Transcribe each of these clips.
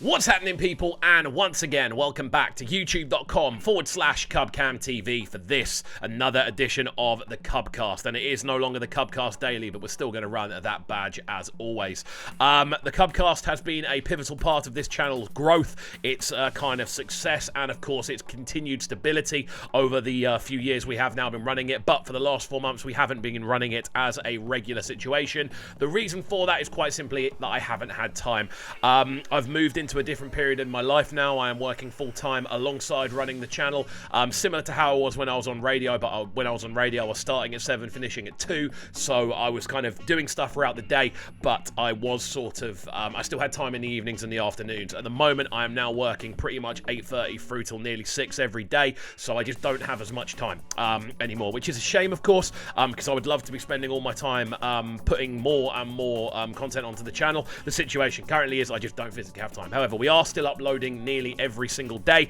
What's happening, people? And once again, welcome back to youtube.com/CubCamTV for this, another edition of the CubCast. And it is no longer the CubCast Daily, but we're still going to run that badge as always. The CubCast has been a pivotal part of this channel's growth, its kind of success, and of course its continued stability over the few years we have now been running it. But for the last 4 months, we haven't been running it as a regular situation. The reason for that is quite simply that I haven't had time. I've moved into a different period in my life now. I am working full-time alongside running the channel, similar to how I was when I was on radio, but when I was on radio I was starting at 7, finishing at 2, so I was kind of doing stuff throughout the day, but I was sort of, I still had time in the evenings and the afternoons. At the moment I am now working pretty much 8:30 through till nearly 6 every day, so I just don't have as much time anymore, which is a shame, of course, because I would love to be spending all my time putting more and more content onto the channel. The situation currently is I just don't physically have time. However, we are still uploading nearly every single day,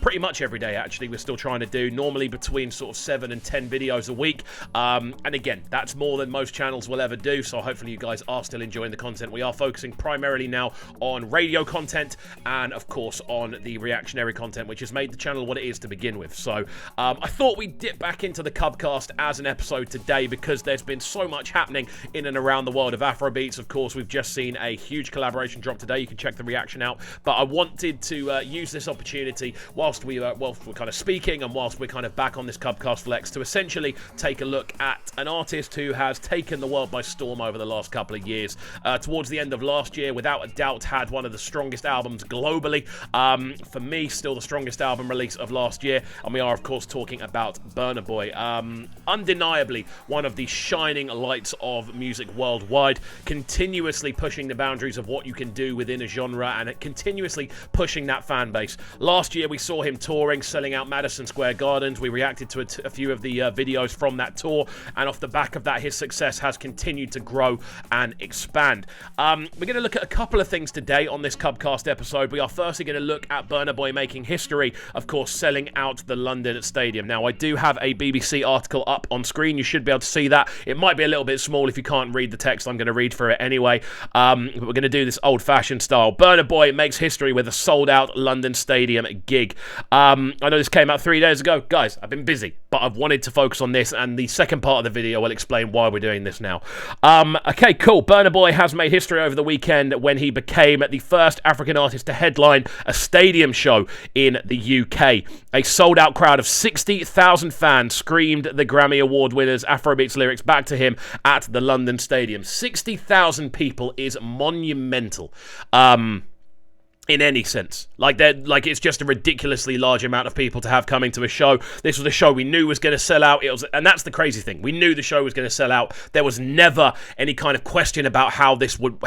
pretty much every day actually. We're still trying to do normally between sort of 7 and 10 videos a week, and again, that's more than most channels will ever do, so hopefully you guys are still enjoying the content. We are focusing primarily now on radio content and of course on the reactionary content, which has made the channel what it is to begin with. So I thought we'd dip back into the CubCast as an episode today because there's been so much happening in and around the world of Afrobeats. Of course, we've just seen a huge collaboration drop today. You can check the reaction out. But I wanted to use this opportunity whilst we're kind of speaking and whilst we're kind of back on this CubCast l.a.x. to essentially take a look at an artist who has taken the world by storm over the last couple of years. Towards the end of last year, without a doubt, had one of the strongest albums globally. For me, still the strongest album release of last year. And we are, of course, talking about BURNA Boy. Undeniably, one of the shining lights of music worldwide, continuously pushing the boundaries of what you can do within a genre and continuously pushing that fan base. Last year we saw him touring, selling out Madison Square Gardens. We reacted to a few of the videos from that tour, and off the back of that his success has continued to grow and expand. We're going to look at a couple of things today on this CubCast episode. We are firstly going to look at BURNA Boy making history, of course selling out the London Stadium. Now I do have a BBC article up on screen, you should be able to see that. It might be a little bit small if you can't read the text. I'm going to read through it anyway, but we're going to do this old-fashioned style. BURNA Boy makes history with a sold-out London Stadium gig. I know this came out 3 days ago. Guys, I've been busy, but I've wanted to focus on this, and the second part of the video will explain why we're doing this now. Okay, cool. BURNA Boy has made history over the weekend when he became the first African artist to headline a stadium show in the UK. A sold-out crowd of 60,000 fans screamed the Grammy Award winner's Afrobeats lyrics back to him at the London Stadium. 60,000 people is monumental. In any sense. Like it's just a ridiculously large amount of people to have coming to a show. This was a show we knew was going to sell out. And that's the crazy thing. We knew the show was going to sell out. There was never any kind of question about how this would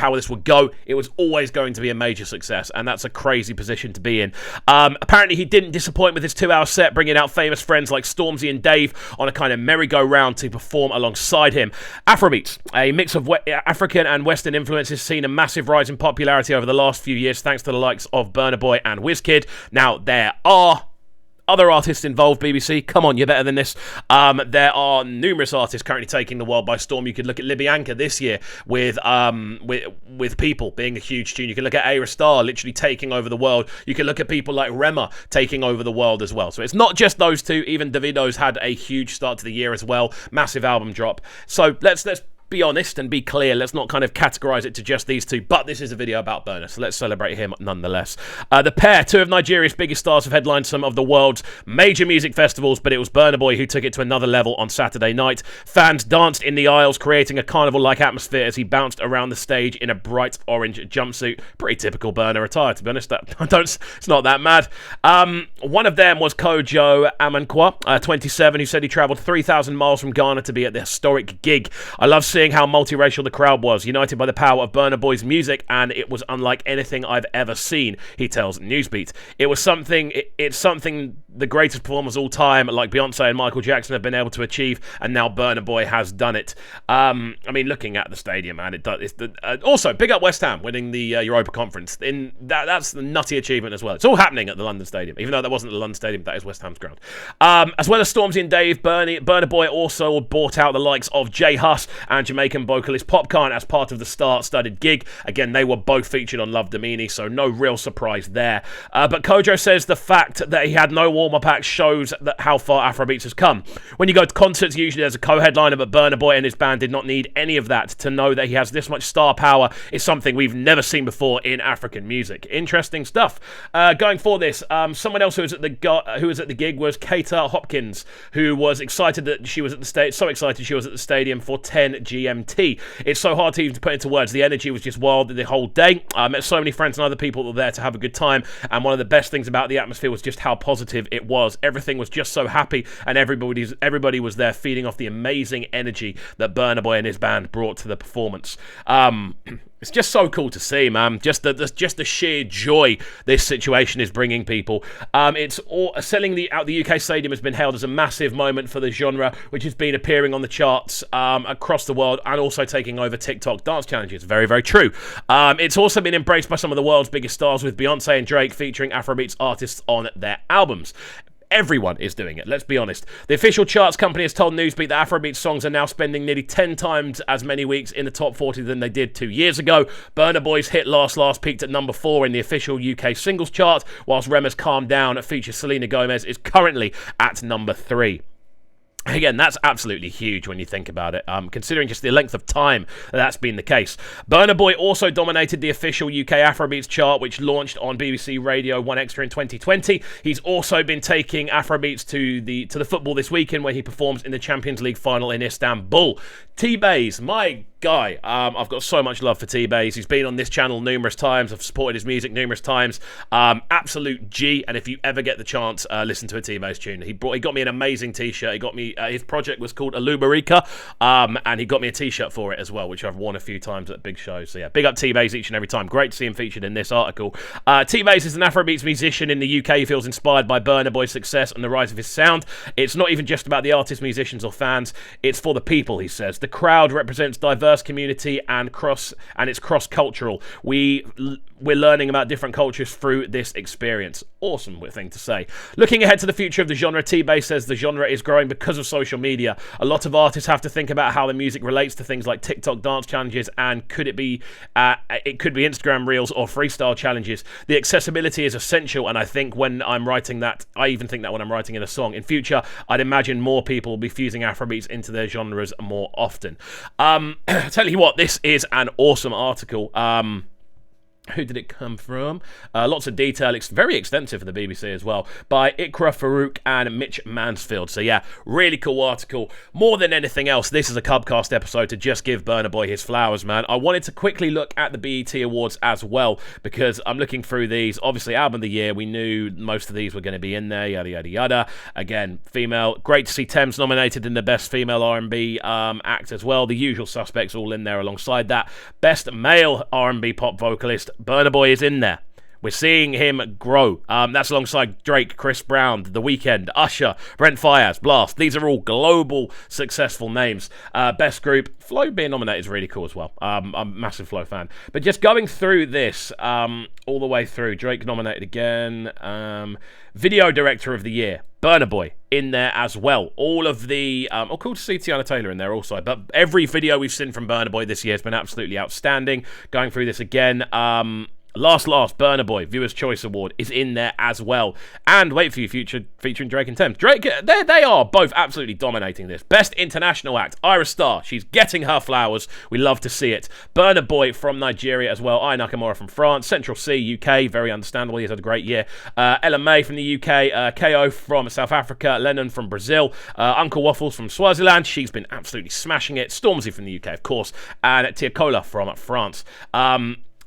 go. It was always going to be a major success, and that's a crazy position to be in. Apparently he didn't disappoint with his 2-hour set, bringing out famous friends like Stormzy and Dave on a kind of merry-go-round to perform alongside him. Afrobeats, a mix of African and Western influences, seen a massive rise in popularity over the last few years thanks to the likes of BURNA Boy and Wizkid. Now, there are other artists involved, BBC. Come on, you're better than this. There are numerous artists currently taking the world by storm. You could look at Libyanka this year with People being a huge tune. You can look at Ayra Starr literally taking over the world. You can look at people like Rema taking over the world as well. So it's not just those two. Even Davido's had a huge start to the year as well. Massive album drop. So let's be honest and be clear. Let's not kind of categorize it to just these two, but this is a video about BURNA, so let's celebrate him nonetheless. The pair, two of Nigeria's biggest stars, have headlined some of the world's major music festivals, but it was BURNA Boy who took it to another level on Saturday night. Fans danced in the aisles, creating a carnival-like atmosphere as he bounced around the stage in a bright orange jumpsuit. Pretty typical BURNA attire, to be honest. It's not that mad. One of them was Kojo Amankwa, 27, who said he travelled 3,000 miles from Ghana to be at the historic gig. I love seeing how multiracial the crowd was, united by the power of BURNA Boy's music, and it was unlike anything I've ever seen, he tells Newsbeat. It's something the greatest performers all time, like Beyonce and Michael Jackson, have been able to achieve, and now BURNA Boy has done it. I mean, looking at the stadium, man, also, big up West Ham winning the Europa Conference. That's the nutty achievement as well. It's all happening at the London Stadium, even though that wasn't the London Stadium, that is West Ham's ground. As well as Stormzy and Dave, BURNA Boy also bought out the likes of J Hus and Jamaican vocalist Popcorn as part of the star-studded gig. Again, they were both featured on Love Domini, so no real surprise there. But Kojo says the fact that he had no warm-up act shows that how far Afrobeats has come. When you go to concerts, usually there's a co-headliner, but Burna Boy and his band did not need any of that. To know that he has this much star power is something we've never seen before in African music. Interesting stuff. Going for this, someone else who was at the gig was Keita Hopkins, who was excited that she was at the stage. So excited she was at the stadium for 10 GMT. It's so hard to even put into words. The energy was just wild the whole day. I met so many friends and other people that were there to have a good time, and one of the best things about the atmosphere was just how positive it was. Everything was just so happy, and everybody was there feeding off the amazing energy that Burna Boy and his band brought to the performance. It's just so cool to see, man. Just the sheer joy this situation is bringing people. It's all selling out the UK stadium has been hailed as a massive moment for the genre, which has been appearing on the charts across the world and also taking over TikTok dance challenges. Very, very true. It's also been embraced by some of the world's biggest stars, with Beyonce and Drake featuring Afrobeats artists on their albums. Everyone is doing it, let's be honest. The official charts company has told Newsbeat that Afrobeat songs are now spending nearly 10 times as many weeks in the top 40 than they did 2 years ago. Burna Boy's hit Last peaked at number 4 in the official UK singles chart, whilst Rema's Calm Down features Selena Gomez is currently at number 3. Again, that's absolutely huge when you think about it, considering just the length of time that's been the case. Burna Boy also dominated the official UK Afrobeats chart, which launched on BBC Radio 1 Extra in 2020. He's also been taking Afrobeats to the football this weekend, where he performs in the Champions League final in Istanbul. T-Baze, my guy. I've got so much love for T-Baze. He's been on this channel numerous times. I've supported his music numerous times. Absolute G. And if you ever get the chance, listen to a T-Baze tune. He got me an amazing T-shirt. He got me. His project was called Alubarika, and he got me a T-shirt for it as well, which I've worn a few times at big shows. So yeah, big up T-Baze each and every time. Great to see him featured in this article. T-Baze is an Afrobeats musician in the UK. He feels inspired by Burna Boy's success and the rise of his sound. It's not even just about the artists, musicians, or fans. It's for the people, he says. The crowd represents diverse community and it's cross-cultural. We're learning about different cultures through this experience. Awesome thing to say. Looking ahead to the future of the genre, T-Baze says the genre is growing because of social media. A lot of artists have to think about how the music relates to things like TikTok dance challenges, and it could be Instagram Reels or freestyle challenges. The accessibility is essential, and I think when I'm writing that, I even think that when I'm writing in a song in future, I'd imagine more people will be fusing Afrobeats into their genres more often. Tell you what, this is an awesome article. Who did it come from? Lots of detail. It's very extensive for the BBC as well, by Ikra Farouk and Mitch Mansfield. So yeah, really cool article. More than anything else, this is a CubCast episode to just give Burna Boy his flowers, man. I wanted to quickly look at the BET Awards as well, because I'm looking through these. Obviously, Album of the Year, we knew most of these were going to be in there, yada, yada, yada. Again, female. Great to see Thames nominated in the Best Female R&B Act as well. The usual suspects all in there alongside that. Best Male R&B Pop Vocalist, Burna Boy is in there. We're seeing him grow. That's alongside Drake, Chris Brown, The Weeknd, Usher, Brent Faiyaz, Blast. These are all global successful names. Best Group, Flo being nominated is really cool as well. I'm a massive Flo fan. But just going through this all the way through, Drake nominated again. Video Director of the Year, Burna Boy in there as well. All of the cool to see Tiana Taylor in there also. But every video we've seen from Burna Boy this year has been absolutely outstanding. Going through this again, Last Burna Boy Viewers' Choice Award is in there as well. And wait for you, featuring Drake and Thames. Drake, they are both absolutely dominating this. Best International Act, Ira Star. She's getting her flowers. We love to see it. Burna Boy from Nigeria as well. Ai Nakamura from France. Central C, UK. Very understandable. He's had a great year. LMA from the UK. KO from South Africa. Lennon from Brazil. Uncle Waffles from Swaziland. She's been absolutely smashing it. Stormzy from the UK, of course. And Tiakola from France.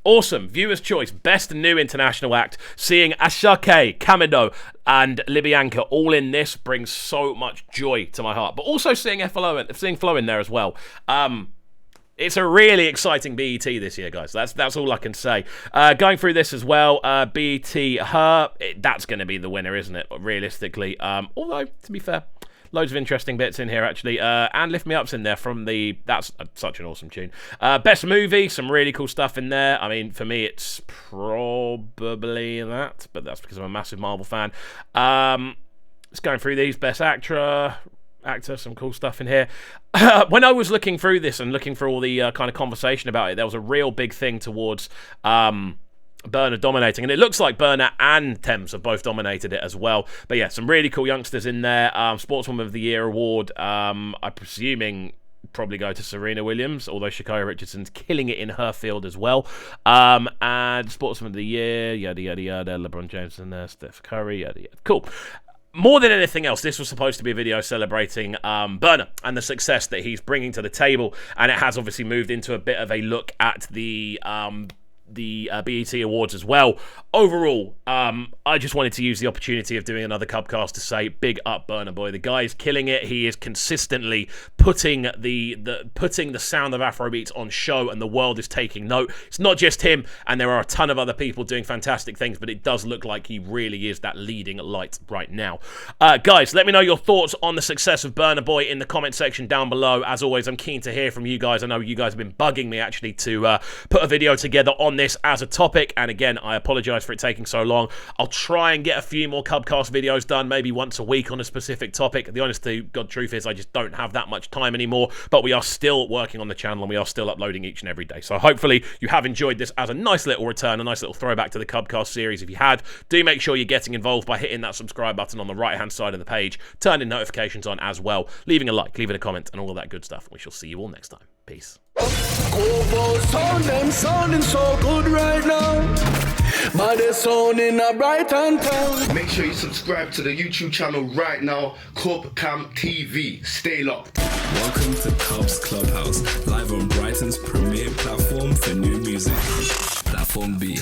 Awesome. Viewer's Choice. Best New International Act. Seeing Ashake, Kamido, and Libyanka all in this brings so much joy to my heart. But also seeing Flo in there as well. It's a really exciting BET this year, guys. That's all I can say. Going through this as well, BET, that's going to be the winner, isn't it? Realistically. Although, to be fair, loads of interesting bits in here, actually. And Lift Me Up's in there from that's such an awesome tune. Best Movie, some really cool stuff in there. I mean, for me, it's probably that, but that's because I'm a massive Marvel fan. Just going through these. Best Actor, actor, some cool stuff in here. When I was looking through this and looking through all the kind of conversation about it, there was a real big thing towards BURNA dominating, and it looks like BURNA and Thames have both dominated it as well. But yeah, some really cool youngsters in there. Sportswoman of the Year award, I'm presuming probably go to Serena Williams, although Shakira Richardson's killing it in her field as well. And Sportsman of the Year, yada yada yada, LeBron James in there, Steph Curry, yada yada. Cool. More than anything else, this was supposed to be a video celebrating BURNA and the success that he's bringing to the table, and it has obviously moved into a bit of a look at the BET Awards as well. Overall, I just wanted to use the opportunity of doing another CubCast to say big up BURNA Boy. The guy is killing it. He is consistently putting the sound of Afrobeats on show, and the world is taking note. It's not just him, and there are a ton of other people doing fantastic things, but it does look like he really is that leading light right now. Guys, let me know your thoughts on the success of BURNA Boy in the comment section down below. As always, I'm keen to hear from you guys. I know you guys have been bugging me actually to put a video together on this as a topic, and again, I apologize for it taking so long. I'll try and get a few more CubCast videos done, maybe once a week on a specific topic. The honest to God truth is I just don't have that much time anymore, but we are still working on the channel and we are still uploading each and every day. So hopefully you have enjoyed this as a nice little return, a nice little throwback to the CubCast series. If you had, do make sure you're getting involved by hitting that subscribe button on the right hand side of the page, turning notifications on as well, leaving a like, leaving a comment, and all of that good stuff. We shall see you all next time. Peace. Sounding so good right now. But they're sounding a Brighton town. Make sure you subscribe to the YouTube channel right now, CubCam TV. Stay locked. Welcome to Cub's Clubhouse, live on Brighton's premier platform for new music. Platform B.